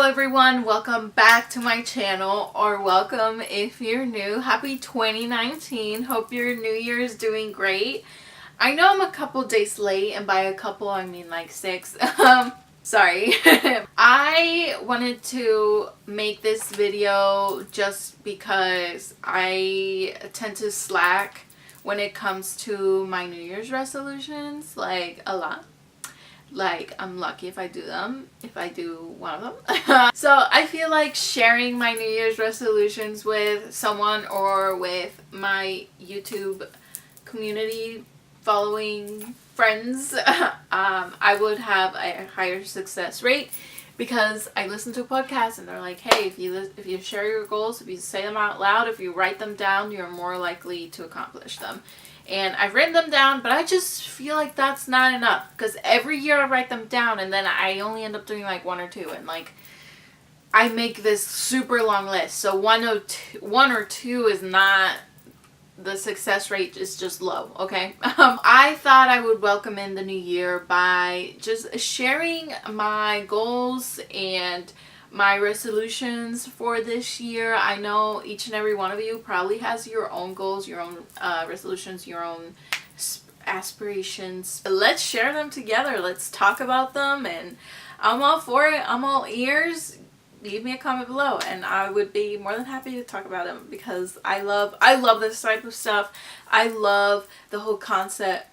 Hello everyone, welcome back to my channel, or welcome if you're new. Happy 2019. Hope your new year is doing great. I know I'm a couple days late, and by a couple I mean like 6. Sorry. I wanted to make this video just because I tend to slack when it comes to my New Year's resolutions, like a lot. Like, I'm lucky if I do them, if I do one of them. So I feel like sharing my New Year's resolutions with someone or with my YouTube community following friends, I would have a higher success rate, because I listen to podcasts and they're like, hey, if you share your goals, if you say them out loud, if you write them down, you're more likely to accomplish them. And I've written them down, but I just feel like that's not enough, because every year I write them down and then I only end up doing like 1 or 2, and like I make this super long list. So 1 or 2 is not, the success rate is just low, okay? I thought I would welcome in the new year by just sharing my goals and my resolutions for this year. I know each and every one of you probably has your own goals, your own resolutions, your own aspirations. Let's share them together. Let's talk about them, and I'm all for it. I'm all ears. Leave me a comment below and I would be more than happy to talk about them, because I love this type of stuff. I love the whole concept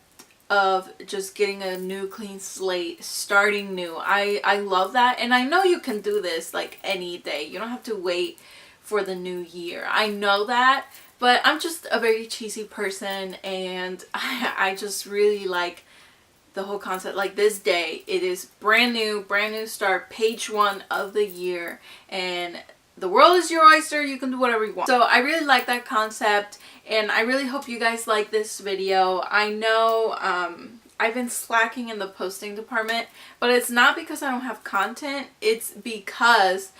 of just getting a new clean slate, starting new. I love that, and I know you can do this like any day. You don't have to wait for the new year. I know that, but I'm just a very cheesy person, and I just really like the whole concept. Like this day, it is brand new start, page 1 of the year, and the world is your oyster. You can do whatever you want. So I really like that concept, and I really hope you guys like this video. I know I've been slacking in the posting department, but it's not because I don't have content. It's because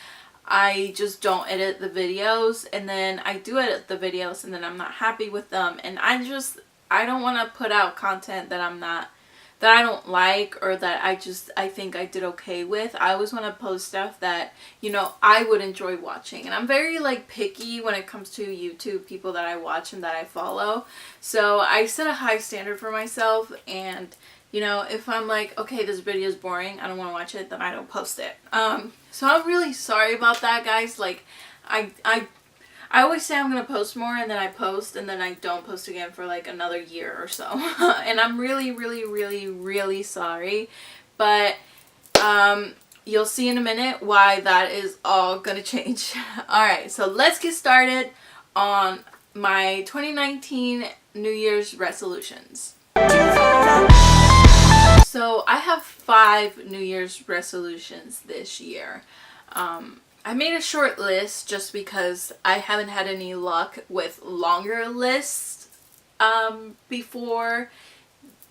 I just don't edit the videos, and then I do edit the videos and then I'm not happy with them, and I don't want to put out content that I don't like, or that I think I did okay with. I always want to post stuff that, you know, I would enjoy watching. And I'm very like picky when it comes to YouTube people that I watch and that I follow. So I set a high standard for myself, and you know, if I'm like, okay, this video is boring, I don't want to watch it, then I don't post it. So I'm really sorry about that, guys. Like I always say I'm going to post more, and then I post, and then I don't post again for like another year or so. And I'm really sorry. But you'll see in a minute why that is all going to change. Alright, so let's get started on my 2019 New Year's resolutions. So I have 5 New Year's resolutions this year. I made a short list just because I haven't had any luck with longer lists before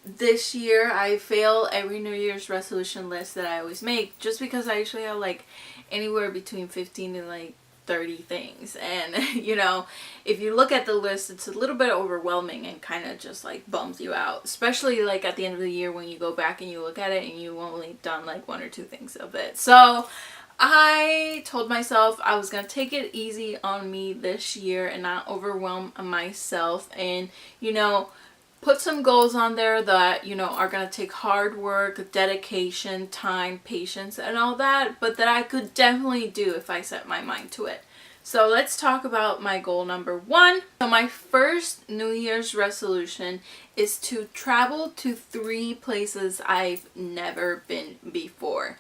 this year. I fail every New Year's resolution list that I always make, just because I usually have like anywhere between 15 and like 30 things. And you know, if you look at the list, it's a little bit overwhelming and kind of just like bums you out, especially like at the end of the year when you go back and you look at it and you've only done like 1 or 2 things of it. So I told myself I was going to take it easy on me this year and not overwhelm myself, and, you know, put some goals on there that, you know, are going to take hard work, dedication, time, patience, and all that, but that I could definitely do if I set my mind to it. So let's talk about my goal number 1. So my first New Year's resolution is to travel to 3 places I've never been before.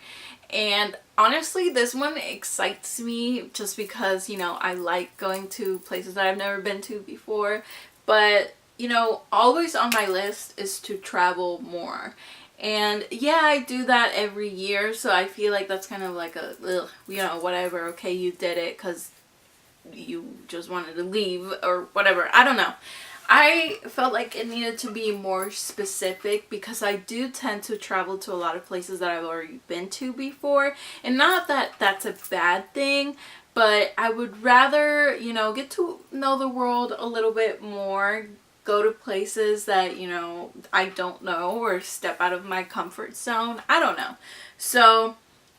And honestly, this one excites me just because, you know, I like going to places that I've never been to before. But, you know, always on my list is to travel more. And yeah, I do that every year, so I feel like that's kind of like a, ugh, you know, whatever, okay, you did it because you just wanted to leave or whatever. I don't know. I felt like it needed to be more specific, because I do tend to travel to a lot of places that I've already been to before. And not that that's a bad thing, but I would rather, you know, get to know the world a little bit more, go to places that, you know, I don't know, or step out of my comfort zone. I don't know. So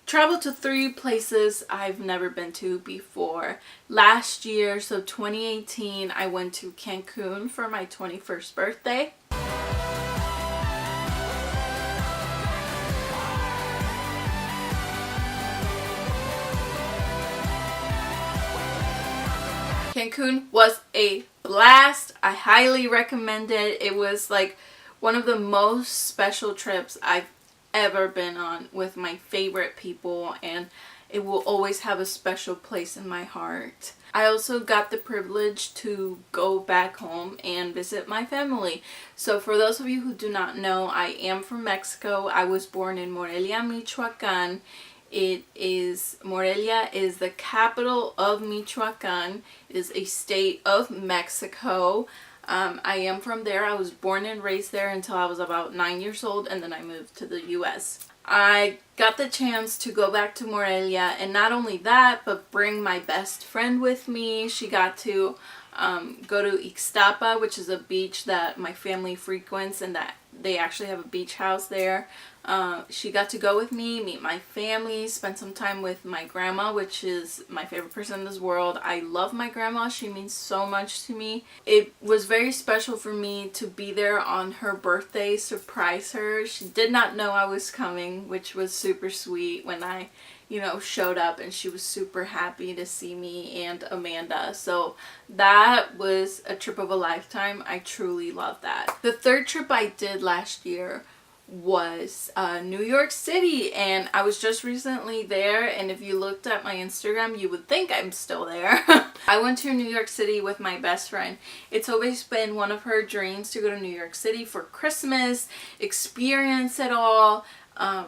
traveled to 3 places I've never been to before. Last year, so 2018, I went to Cancun for my 21st birthday. Cancun was a blast. I highly recommend it. It was like one of the most special trips I've ever been on with my favorite people, and it will always have a special place in my heart. I also got the privilege to go back home and visit my family. So for those of you who do not know, I am from Mexico. I was born in Morelia, Michoacan. Morelia is the capital of Michoacan. It is a state of Mexico. I am from there. I was born and raised there until I was about 9 years old, and then I moved to the US. I got the chance to go back to Morelia, and not only that, but bring my best friend with me. She got to go to Ixtapa, which is a beach that my family frequents, and that they actually have a beach house there. She got to go with me, meet my family, spend some time with my grandma, which is my favorite person in this world. I love my grandma. She means so much to me. It was very special for me to be there on her birthday, surprise her. She did not know I was coming, which was super sweet when I showed up, and she was super happy to see me and Amanda. So that was a trip of a lifetime. I truly love that. The third trip I did last year was New York City, and I was just recently there, and if you looked at my Instagram you would think I'm still there. I went to New York City with my best friend. It's always been one of her dreams to go to New York City for Christmas, experience it all.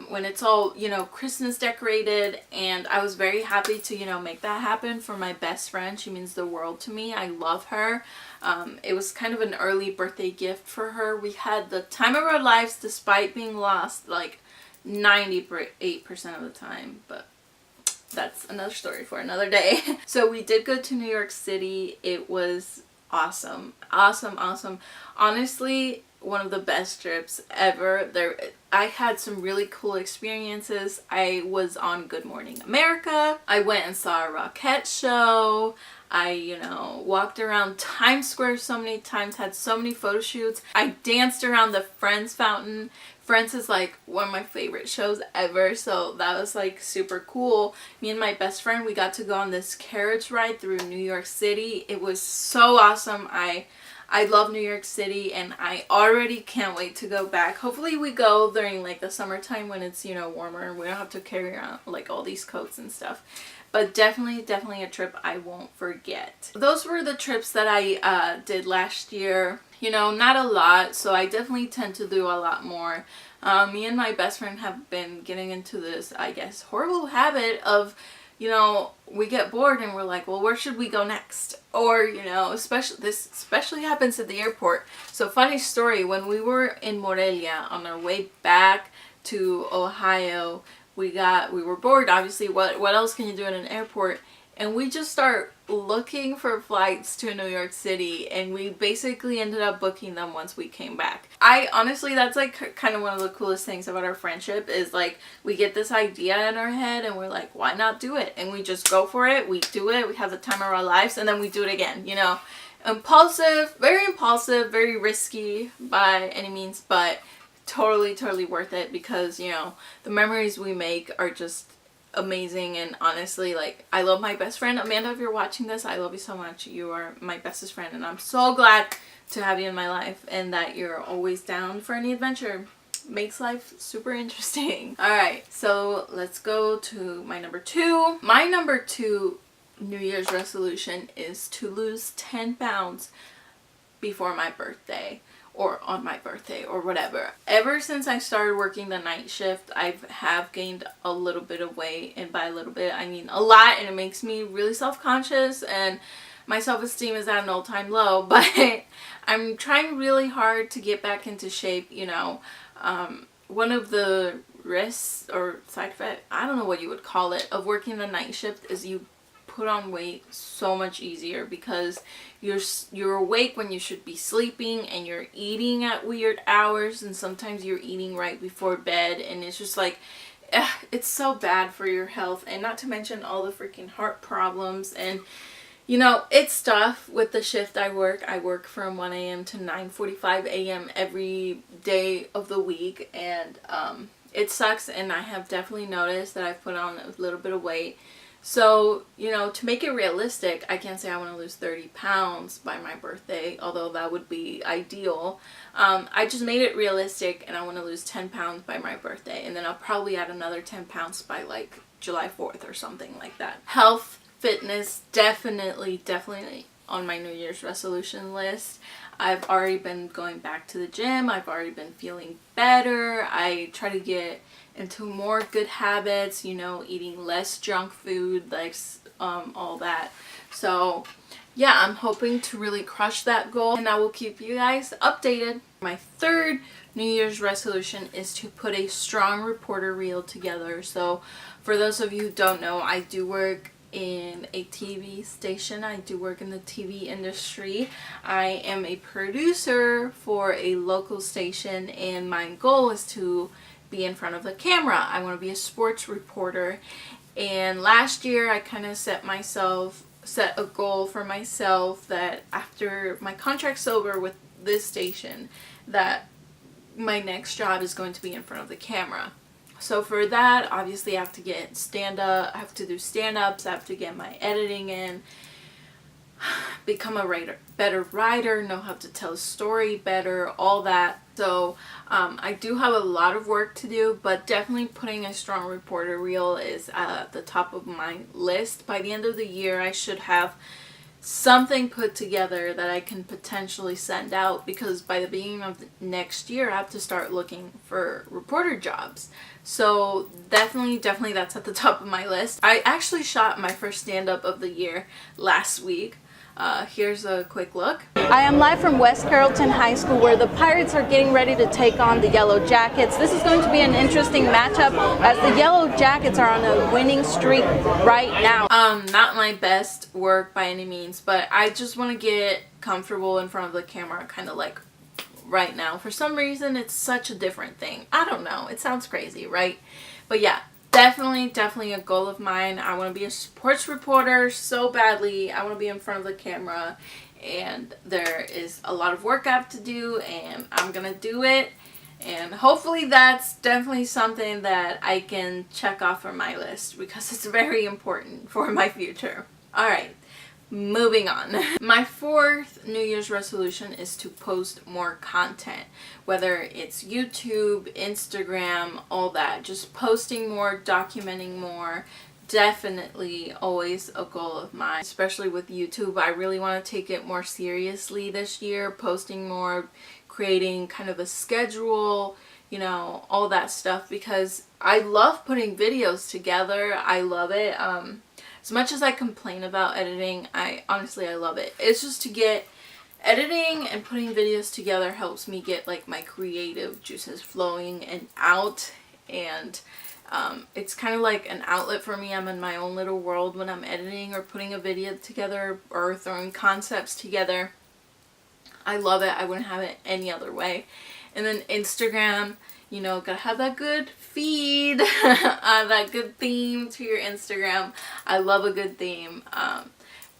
When it's all, Christmas decorated, and I was very happy to, make that happen for my best friend. She means the world to me. I love her. It was kind of an early birthday gift for her. We had the time of our lives despite being lost like 98% of the time, but that's another story for another day. So we did go to New York City. It was awesome. Awesome. Honestly, one of the best trips ever. I had some really cool experiences. I was on Good Morning America. I went and saw a Rockette show. I, walked around Times Square so many times, had so many photo shoots. I danced around the Friends fountain. Friends is like one of my favorite shows ever, so that was like super cool. Me and my best friend, we got to go on this carriage ride through New York City. It was so awesome. I love New York City, and I already can't wait to go back. Hopefully we go during like the summertime when it's, warmer, and we don't have to carry around like all these coats and stuff. But definitely a trip I won't forget. Those were the trips that I did last year. Not a lot, so I definitely tend to do a lot more. Me and my best friend have been getting into this, I guess, horrible habit of, we get bored and we're like, well, where should we go next? Or, this especially happens at the airport. So funny story, when we were in Morelia on our way back to Ohio, we were bored, obviously. What else can you do in an airport? And we just start looking for flights to New York City, and we basically ended up booking them once we came back. Honestly, that's like kind of one of the coolest things about our friendship is like we get this idea in our head and we're like, why not do it? And we just go for it. We do it. We have the time of our lives, and then we do it again, Impulsive, very risky by any means, but totally worth it because, the memories we make are just amazing. And honestly, like, I love my best friend. Amanda, if you're watching this, I love you so much. You are my bestest friend, and I'm so glad to have you in my life and that you're always down for any adventure. Makes life super interesting. Alright, so let's go to my number 2. My number 2 New Year's resolution is to lose 10 pounds before my birthday, or on my birthday, or whatever. Ever since I started working the night shift, I have gained a little bit of weight, and by a little bit I mean a lot, and it makes me really self-conscious, and my self-esteem is at an all-time low, but I'm trying really hard to get back into shape. One of the risks or side effects, I don't know what you would call it, of working the night shift is you put on weight so much easier because you're awake when you should be sleeping, and you're eating at weird hours, and sometimes you're eating right before bed, and it's just like it's so bad for your health, and not to mention all the freaking heart problems. And you know, it's tough with the shift I work. I work from 1 a.m. to 9:45 a.m. every day of the week, and it sucks, and I have definitely noticed that I've put on a little bit of weight. So, you know, to make it realistic, I can't say I want to lose 30 pounds by my birthday, although that would be ideal. I just made it realistic, and I want to lose 10 pounds by my birthday, and then I'll probably add another 10 pounds by like July 4th or something like that. Health, fitness, definitely on my New Year's resolution list. I've already been going back to the gym. I've already been feeling better. I try to get into more good habits, you know, eating less junk food, like all that. So yeah, I'm hoping to really crush that goal, and I will keep you guys updated. My third New Year's resolution is to put a strong reporter reel together. So for those of you who don't know, I do work in a TV station. I do work in the TV industry. I am a producer for a local station, and my goal is to be in front of the camera. I want to be a sports reporter. And last year I kind of set a goal for myself that after my contract's over with this station, that my next job is going to be in front of the camera. So for that, obviously I have to get I have to do stand-ups, I have to get my editing in, become a better writer, know how to tell a story better, all that. So I do have a lot of work to do, but definitely putting a strong reporter reel is at the top of my list. By the end of the year, I should have something put together that I can potentially send out, because by the beginning of next year I have to start looking for reporter jobs. So definitely that's at the top of my list. I actually shot my first stand-up of the year last week. Here's a quick look. I am live from West Carrollton High School, where the Pirates are getting ready to take on the Yellow Jackets. This is going to be an interesting matchup, as the Yellow Jackets are on a winning streak right now. Not my best work by any means, but I just want to get comfortable in front of the camera, kind of like right now. For some reason, it's such a different thing. I don't know. It sounds crazy, right? But yeah. Definitely a goal of mine. I want to be a sports reporter so badly. I want to be in front of the camera, and there is a lot of work I have to do, and I'm gonna do it, and hopefully that's definitely something that I can check off on my list, because it's very important for my future. Alright, moving on. My fourth New Year's resolution is to post more content, whether it's YouTube, Instagram, all that. Just posting more, documenting more. Definitely always a goal of mine, especially with YouTube. I really want to take it more seriously this year, posting more, creating kind of a schedule, you know, all that stuff, because I love putting videos together. I love it. As much as I complain about editing, I love it. It's just to get editing and putting videos together helps me get like my creative juices flowing and out, and it's kind of like an outlet for me. I'm in my own little world when I'm editing or putting a video together or throwing concepts together. I love it. I wouldn't have it any other way. And then Instagram, you know, gotta have that good feed, that good theme to your Instagram. I love a good theme.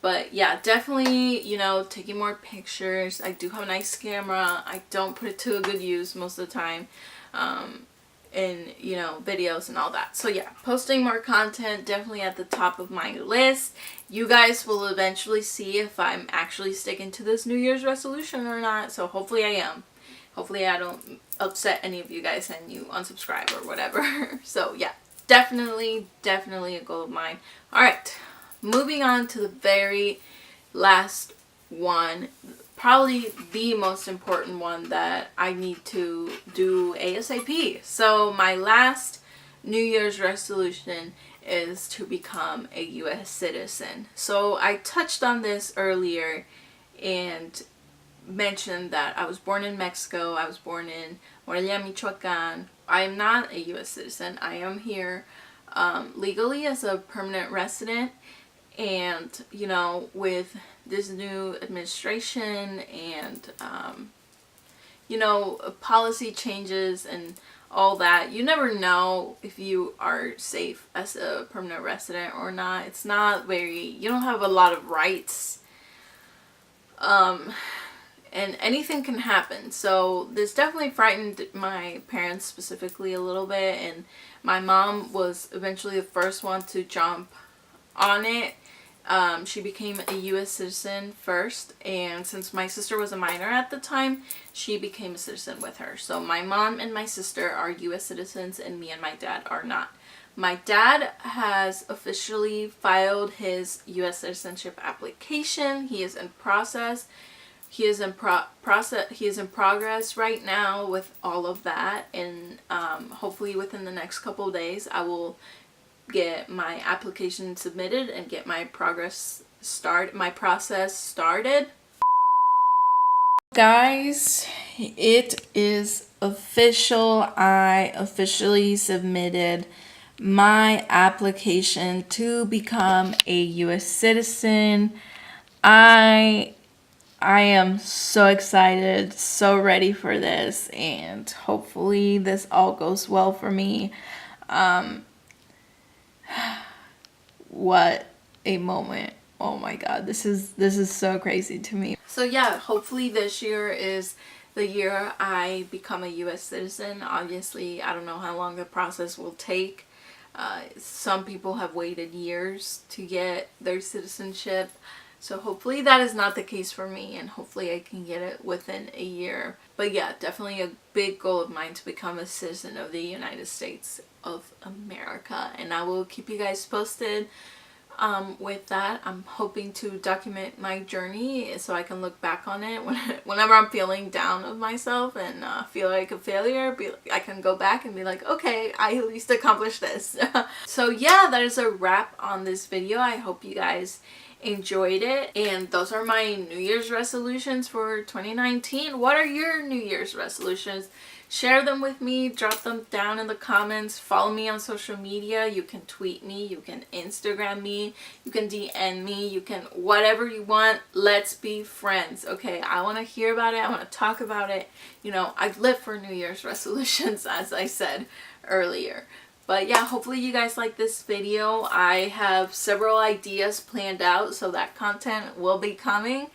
But yeah, definitely, you know, taking more pictures. I do have a nice camera. I don't put it to a good use most of the time. And, you know, videos and all that. So yeah, posting more content, definitely at the top of my list. You guys will eventually see if I'm actually sticking to this New Year's resolution or not. So hopefully I am. Hopefully I don't upset any of you guys and you unsubscribe or whatever. So yeah, definitely a goal of mine. Alright, moving on to the very last one. Probably the most important one that I need to do ASAP. So my last New Year's resolution is to become a U.S. citizen. So I touched on this earlier and mentioned that I was born in Mexico. I was born in Morelia, Michoacan. I am not a U.S. citizen. I am here legally as a permanent resident. And, you know, with this new administration and, you know, policy changes and all that. You never know if you are safe as a permanent resident or not. It's not very, you don't have a lot of rights. And anything can happen. So this definitely frightened my parents specifically a little bit, and my mom was eventually the first one to jump on it. She became a U.S. citizen first, and since my sister was a minor at the time, she became a citizen with her. So my mom and my sister are U.S. citizens, and me and my dad are not. My dad has officially filed his U.S. citizenship application. He is in process. He is in progress right now with all of that, and hopefully within the next couple of days I will get my application submitted and get my process started. Guys, it is official. I officially submitted my application to become a U.S. citizen. I am so excited, so ready for this, and hopefully this all goes well for me. What a moment. Oh my god, this is so crazy to me. So yeah, hopefully this year is the year I become a U.S. citizen. Obviously, I don't know how long the process will take. Some people have waited years to get their citizenship. So hopefully that is not the case for me, and hopefully I can get it within a year. But yeah, definitely a big goal of mine to become a citizen of the United States of America. And I will keep you guys posted with that. I'm hoping to document my journey so I can look back on it whenever I'm feeling down of myself and feel like a failure. I can go back and be like, okay, I at least accomplished this. So yeah, that is a wrap on this video. I hope you guys enjoyed it, and those are my New Year's resolutions for 2019. What are your New Year's resolutions? Share them with me, drop them down in the comments, follow me on social media. You can tweet me, you can Instagram me, you can DM me, you can whatever you want. Let's be friends, okay? I want to hear about it, I want to talk about it. You know, I live for New Year's resolutions, as I said earlier. But yeah, hopefully you guys like this video. I have several ideas planned out, so that content will be coming.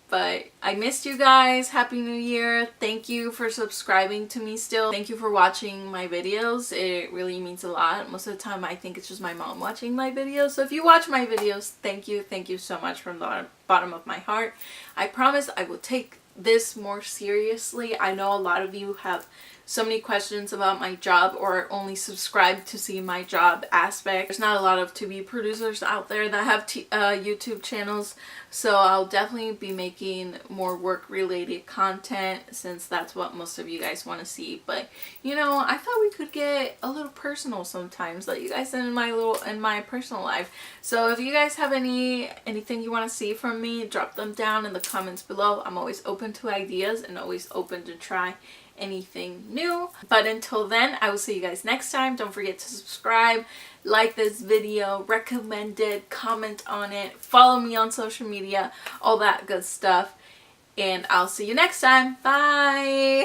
But I missed you guys. Happy New Year. Thank you for subscribing to me still. Thank you for watching my videos. It really means a lot. Most of the time I think it's just my mom watching my videos. So if you watch my videos, thank you. Thank you so much from the bottom of my heart. I promise I will take this more seriously. I know a lot of you have so many questions about my job, or only subscribe to see my job aspect. There's not a lot of to-be producers out there that have YouTube channels, so I'll definitely be making more work-related content since that's what most of you guys want to see. But you know, I thought we could get a little personal sometimes, like you guys in my personal life. So if you guys have anything you want to see from me, drop them down in the comments below. I'm always open to ideas and always open to try anything new. But until then, I will see you guys next time. Don't forget to subscribe, like this video, recommend it, comment on it, follow me on social media, all that good stuff. And I'll see you next time. Bye!